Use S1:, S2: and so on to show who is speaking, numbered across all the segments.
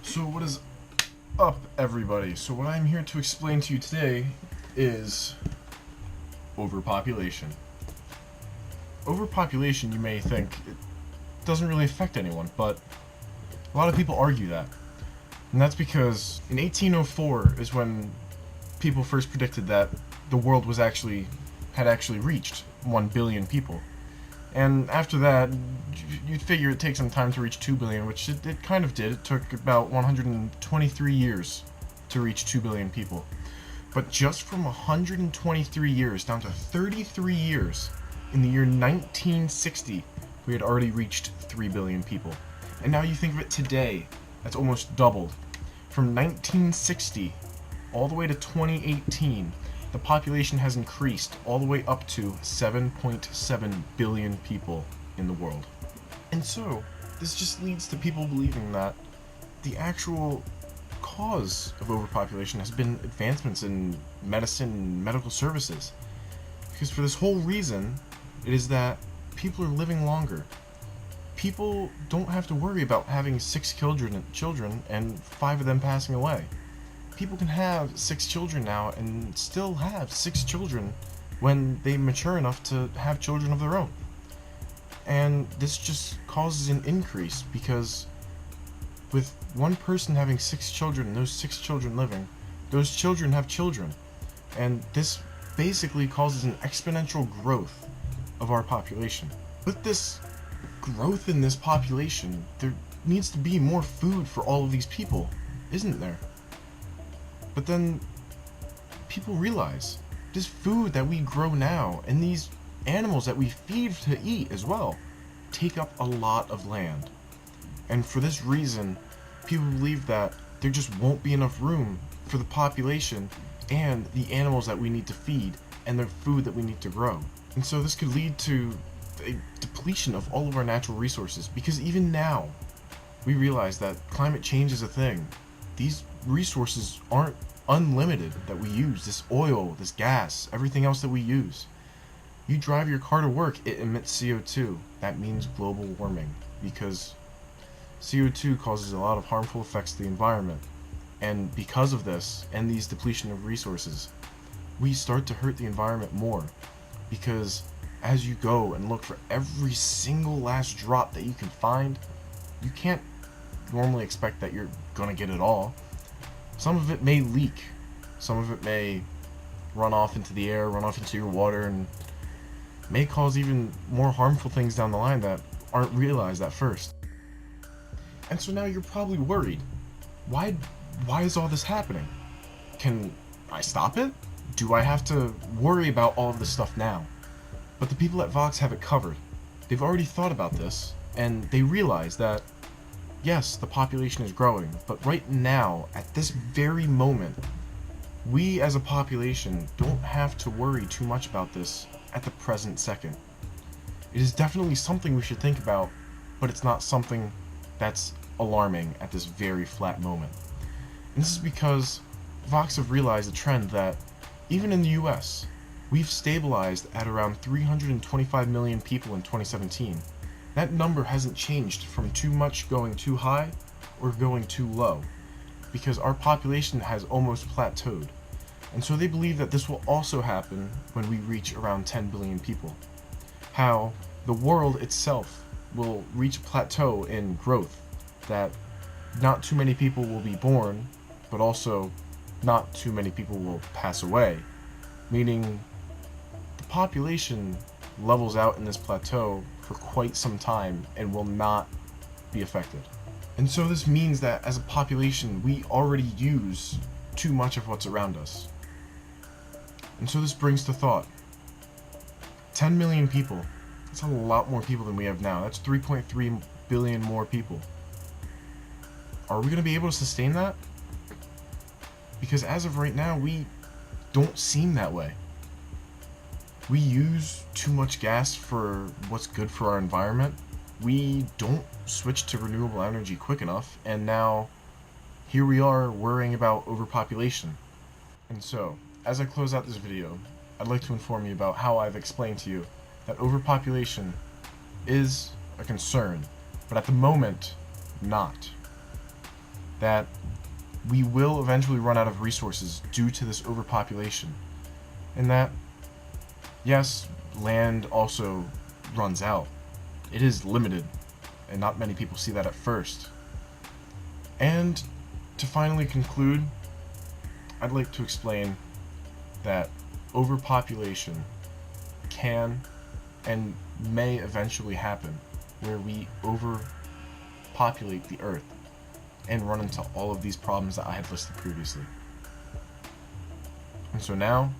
S1: So what is up, everybody? So what I'm here to explain to you today is overpopulation. Overpopulation, you may think, it doesn't really affect anyone, but a lot of people argue that. And that's because in 1804 is when people first predicted that the world had actually reached 1 billion people. And after that, you'd figure it'd take some time to reach 2 billion, which it kind of did. It took about 123 years to reach 2 billion people. But just from 123 years down to 33 years, in the year 1960, we had already reached 3 billion people. And now you think of it today, that's almost doubled. From 1960 all the way to 2018, the population has increased all the way up to 7.7 billion people in the world. And so, this just leads to people believing that the actual cause of overpopulation has been advancements in medicine and medical services. Because for this whole reason, it is that people are living longer. People don't have to worry about having 6 children and 5 of them passing away. People can have 6 children now and still have 6 children when they mature enough to have children of their own. And this just causes an increase because with one person having 6 children and those 6 children living, those children have children. And this basically causes an exponential growth of our population. With this growth in this population, there needs to be more food for all of these people, isn't there? But then people realize this food that we grow now and these animals that we feed to eat as well take up a lot of land. And for this reason, people believe that there just won't be enough room for the population and the animals that we need to feed and the food that we need to grow. And so this could lead to a depletion of all of our natural resources, because even now we realize that climate change is a thing. These resources aren't unlimited that we use. This oil, this gas, everything else that we use. You drive your car to work, it emits CO2. That means global warming, because CO2 causes a lot of harmful effects to the environment. And because of this, and these depletion of resources, we start to hurt the environment more. Because as you go and look for every single last drop that you can find, you can't normally expect that you're gonna get it all. Some of it may leak, some of it may run off into the air, run off into your water, and may cause even more harmful things down the line that aren't realized at first. And so now you're probably worried. Why is all this happening? Can I stop it? Do I have to worry about all of this stuff now? But the people at Vox have it covered. They've already thought about this, and they realize that yes, the population is growing, but right now, at this very moment, we as a population don't have to worry too much about this at the present second. It is definitely something we should think about, but it's not something that's alarming at this very flat moment. And this is because Vox have realized the trend that even in the US, we've stabilized at around 325 million people in 2017. That number hasn't changed from too much going too high or going too low, because our population has almost plateaued. And so they believe that this will also happen when we reach around 10 billion people. How the world itself will reach a plateau in growth, that not too many people will be born, but also not too many people will pass away, meaning the population levels out in this plateau for quite some time and will not be affected. And so this means that as a population, we already use too much of what's around us. And so this brings to thought, 10 million people, that's a lot more people than we have now. That's 3.3 billion more people. Are we going to be able to sustain that? Because as of right now, we don't seem that way. We use too much gas for what's good for our environment. We don't switch to renewable energy quick enough, and now here we are worrying about overpopulation. And so, as I close out this video, I'd like to inform you about how I've explained to you that overpopulation is a concern, but at the moment, not. that we will eventually run out of resources due to this overpopulation, and that, yes, land also runs out. It is limited, and not many people see that at first. And to finally conclude, I'd like to explain that overpopulation can and may eventually happen, where we overpopulate the Earth and run into all of these problems that I had listed previously. And so now,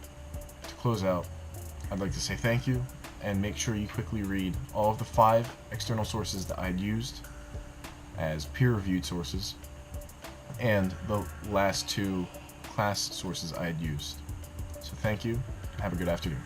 S1: to close out, I'd like to say thank you, and make sure you quickly read all of the 5 external sources that I had used as peer-reviewed sources, and the last 2 class sources I had used. So thank you, have a good afternoon.